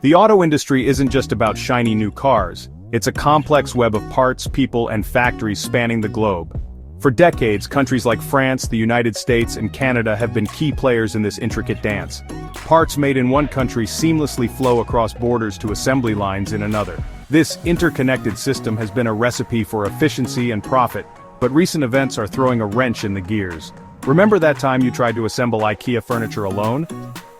The auto industry isn't just about shiny new cars, it's a complex web of parts, people, and factories spanning the globe. For decades, countries like France, the United States, and Canada have been key players in this intricate dance. Parts made in one country seamlessly flow across borders to assembly lines in another. This interconnected system has been a recipe for efficiency and profit, but recent events are throwing a wrench in the gears. Remember that time you tried to assemble IKEA furniture alone?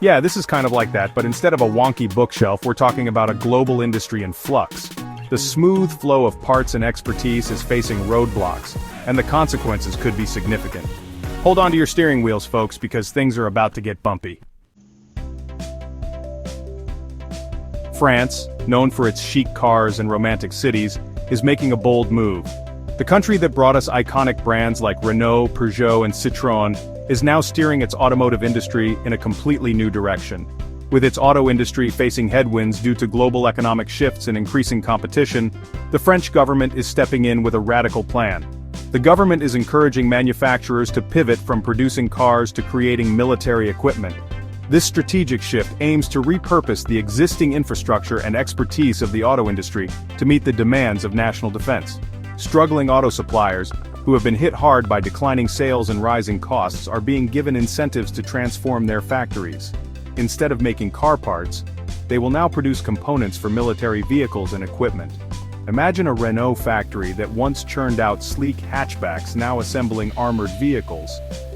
Yeah, this is kind of like that, but instead of a wonky bookshelf, we're talking about a global industry in flux. The smooth flow of parts and expertise is facing roadblocks, and the consequences could be significant. Hold on to your steering wheels, folks, because things are about to get bumpy. France, known for its chic cars and romantic cities, is making a bold move. The country that brought us iconic brands like Renault, Peugeot, and Citroën is now steering its automotive industry in a completely new direction. With its auto industry facing headwinds due to global economic shifts and increasing competition, the French government is stepping in with a radical plan. The government is encouraging manufacturers to pivot from producing cars to creating military equipment. This strategic shift aims to repurpose the existing infrastructure and expertise of the auto industry to meet the demands of national defense. Struggling auto suppliers, who have been hit hard by declining sales and rising costs, are being given incentives to transform their factories. Instead of making car parts, they will now produce components for military vehicles and equipment. Imagine a Renault factory that once churned out sleek hatchbacks now assembling armored vehicles.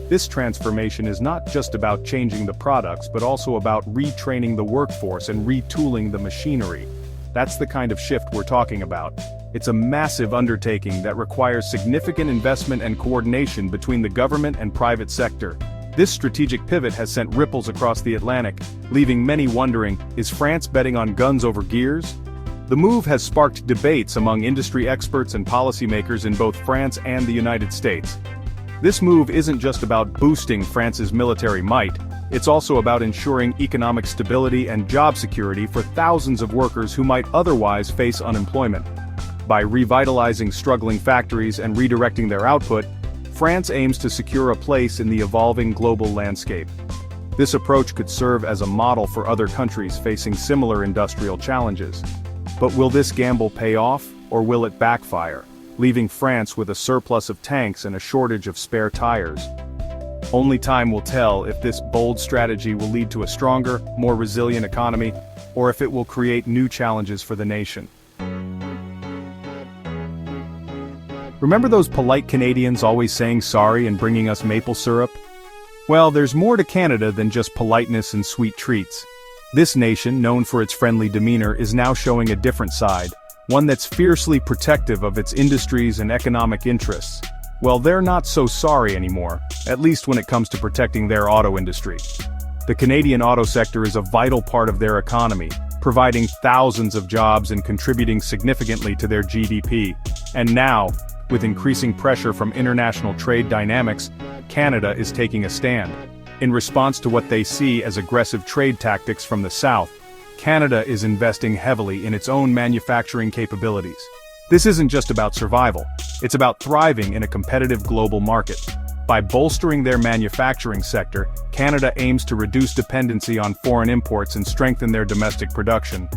This transformation is not just about changing the products but also about retraining the workforce and retooling the machinery. That's the kind of shift we're talking about. It's a massive undertaking that requires significant investment and coordination between the government and private sector. This strategic pivot has sent ripples across the Atlantic, leaving many wondering, is France betting on guns over gears? The move has sparked debates among industry experts and policymakers in both France and the United States. This move isn't just about boosting France's military might, it's also about ensuring economic stability and job security for thousands of workers who might otherwise face unemployment. By revitalizing struggling factories and redirecting their output, France aims to secure a place in the evolving global landscape. This approach could serve as a model for other countries facing similar industrial challenges. But will this gamble pay off, or will it backfire, leaving France with a surplus of tanks and a shortage of spare tires? Only time will tell if this bold strategy will lead to a stronger, more resilient economy, or if it will create new challenges for the nation. Remember those polite Canadians always saying sorry and bringing us maple syrup? Well, there's more to Canada than just politeness and sweet treats. This nation, known for its friendly demeanor, is now showing a different side, one that's fiercely protective of its industries and economic interests. Well, they're not so sorry anymore, at least when it comes to protecting their auto industry. The Canadian auto sector is a vital part of their economy, providing thousands of jobs and contributing significantly to their GDP. And now, with increasing pressure from international trade dynamics, Canada is taking a stand. In response to what they see as aggressive trade tactics from the South, Canada is investing heavily in its own manufacturing capabilities. This isn't just about survival, it's about thriving in a competitive global market. By bolstering their manufacturing sector, Canada aims to reduce dependency on foreign imports and strengthen their domestic production.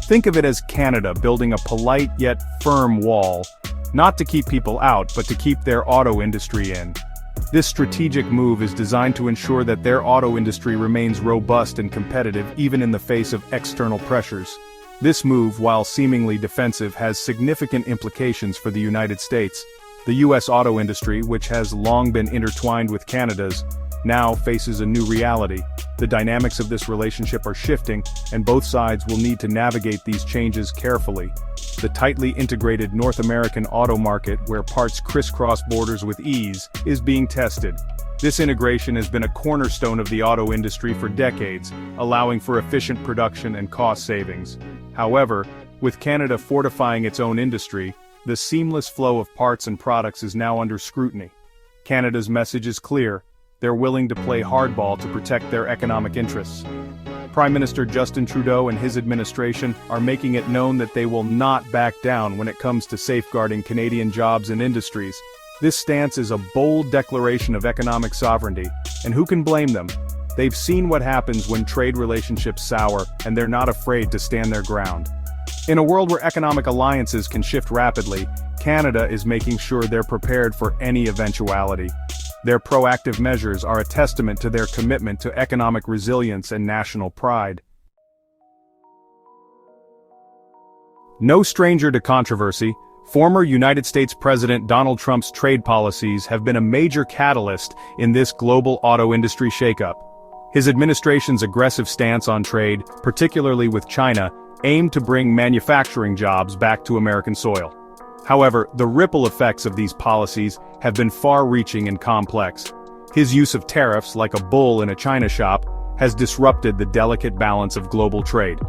Think of it as Canada building a polite yet firm wall, not to keep people out but to keep their auto industry in. This strategic move is designed to ensure that their auto industry remains robust and competitive even in the face of external pressures. This move, while seemingly defensive, has significant implications for the United States. The U.S. auto industry, which has long been intertwined with Canada's, now faces a new reality. The dynamics of this relationship are shifting, and both sides will need to navigate these changes carefully. The tightly integrated North American auto market, where parts crisscross borders with ease, is being tested. This integration has been a cornerstone of the auto industry for decades, allowing for efficient production and cost savings. However, with Canada fortifying its own industry, the seamless flow of parts and products is now under scrutiny. Canada's message is clear: they're willing to play hardball to protect their economic interests. Prime Minister Justin Trudeau and his administration are making it known that they will not back down when it comes to safeguarding Canadian jobs and industries. This stance is a bold declaration of economic sovereignty, and who can blame them? They've seen what happens when trade relationships sour, and they're not afraid to stand their ground. In a world where economic alliances can shift rapidly, Canada is making sure they're prepared for any eventuality. Their proactive measures are a testament to their commitment to economic resilience and national pride. No stranger to controversy, former United States President Donald Trump's trade policies have been a major catalyst in this global auto industry shakeup. His administration's aggressive stance on trade, particularly with China, aimed to bring manufacturing jobs back to American soil. However, the ripple effects of these policies have been far-reaching and complex. His use of tariffs, like a bull in a china shop, has disrupted the delicate balance of global trade.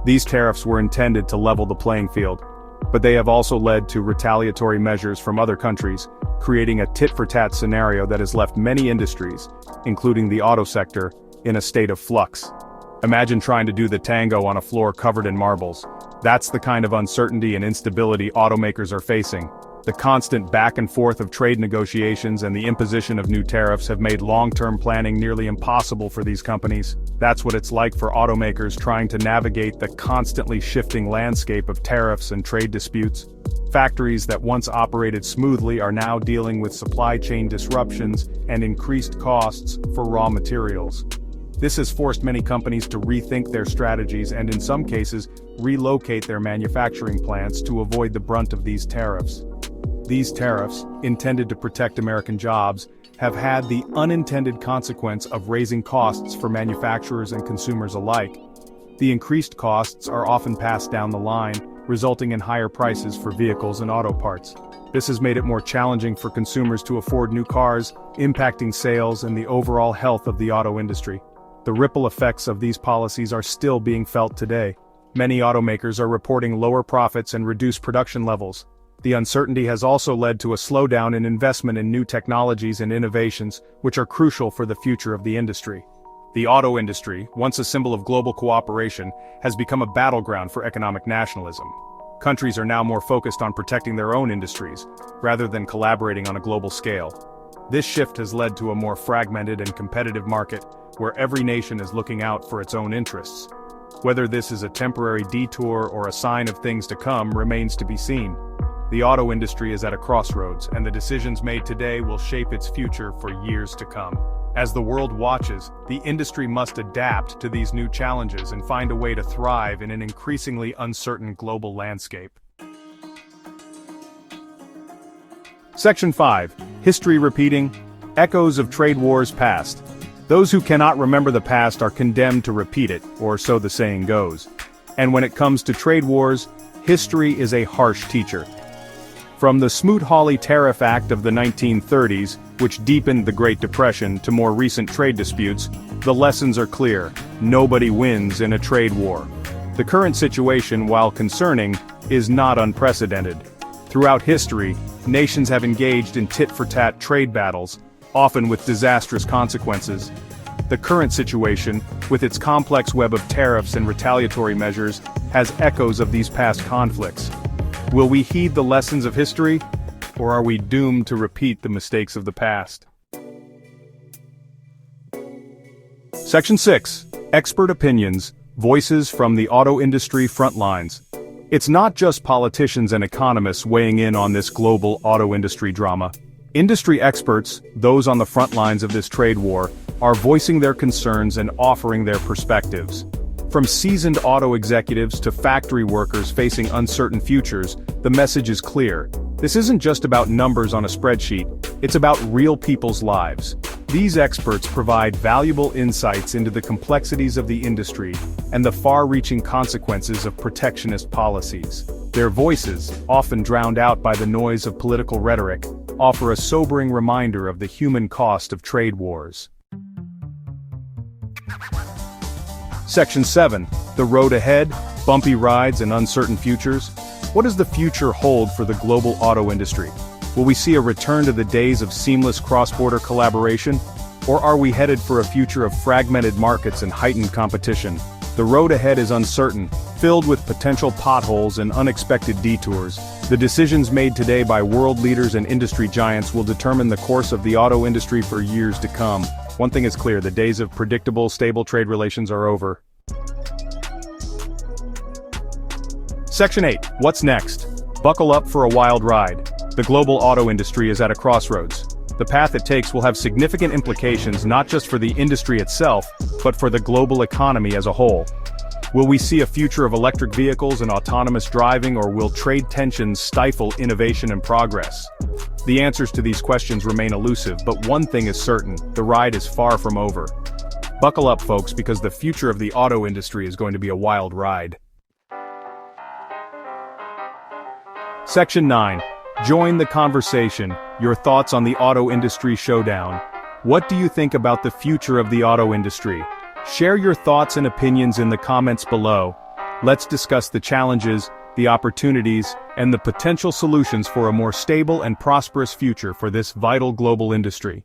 These tariffs were intended to level the playing field, but they have also led to retaliatory measures from other countries, creating a tit-for-tat scenario that has left many industries, including the auto sector, in a state of flux. Imagine trying to do the tango on a floor covered in marbles. That's the kind of uncertainty and instability automakers are facing. The constant back and forth of trade negotiations and the imposition of new tariffs have made long-term planning nearly impossible for these companies. That's what it's like for automakers trying to navigate the constantly shifting landscape of tariffs and trade disputes. Factories that once operated smoothly are now dealing with supply chain disruptions and increased costs for raw materials. This has forced many companies to rethink their strategies and in some cases, relocate their manufacturing plants to avoid the brunt of these tariffs. These tariffs, intended to protect American jobs, have had the unintended consequence of raising costs for manufacturers and consumers alike. The increased costs are often passed down the line, resulting in higher prices for vehicles and auto parts. This has made it more challenging for consumers to afford new cars, impacting sales and the overall health of the auto industry. The ripple effects of these policies are still being felt today. Many automakers are reporting lower profits and reduced production levels. The uncertainty has also led to a slowdown in investment in new technologies and innovations, which are crucial for the future of the industry. The auto industry, once a symbol of global cooperation, has become a battleground for economic nationalism. Countries are now more focused on protecting their own industries, rather than collaborating on a global scale. This shift has led to a more fragmented and competitive market, where every nation is looking out for its own interests. Whether this is a temporary detour or a sign of things to come remains to be seen. The auto industry is at a crossroads, and the decisions made today will shape its future for years to come. As the world watches, the industry must adapt to these new challenges and find a way to thrive in an increasingly uncertain global landscape. Section 5. History repeating. Echoes of trade wars past. Those who cannot remember the past are condemned to repeat it, or so the saying goes. And when it comes to trade wars, history is a harsh teacher. From the Smoot-Hawley Tariff Act of the 1930s, which deepened the Great Depression, to more recent trade disputes, the lessons are clear: nobody wins in a trade war. The current situation, while concerning, is not unprecedented. Throughout history, nations have engaged in tit-for-tat trade battles, often with disastrous consequences. The current situation, with its complex web of tariffs and retaliatory measures, has echoes of these past conflicts. Will we heed the lessons of history, or are we doomed to repeat the mistakes of the past? Section 6. Expert Opinions, Voices from the Auto Industry Frontlines. It's not just politicians and economists weighing in on this global auto industry drama. Industry experts, those on the front lines of this trade war, are voicing their concerns and offering their perspectives. From seasoned auto executives to factory workers facing uncertain futures, the message is clear. This isn't just about numbers on a spreadsheet, it's about real people's lives. These experts provide valuable insights into the complexities of the industry and the far-reaching consequences of protectionist policies. Their voices, often drowned out by the noise of political rhetoric, offer a sobering reminder of the human cost of trade wars. Section 7. The road ahead, bumpy rides and uncertain futures. What does the future hold for the global auto industry? Will we see a return to the days of seamless cross-border collaboration? Or are we headed for a future of fragmented markets and heightened competition? The road ahead is uncertain, filled with potential potholes and unexpected detours. The decisions made today by world leaders and industry giants will determine the course of the auto industry for years to come. One thing is clear, the days of predictable, stable trade relations are over. Section 8. What's next? Buckle up for a wild ride. The global auto industry is at a crossroads. The path it takes will have significant implications not just for the industry itself, but for the global economy as a whole. Will we see a future of electric vehicles and autonomous driving, or will trade tensions stifle innovation and progress? The answers to these questions remain elusive, but one thing is certain, the ride is far from over. Buckle up, folks, because the future of the auto industry is going to be a wild ride. Section 9. Join the conversation. Your thoughts on the auto industry showdown. What do you think about the future of the auto industry? Share your thoughts and opinions in the comments below. Let's discuss the challenges, the opportunities, and the potential solutions for a more stable and prosperous future for this vital global industry.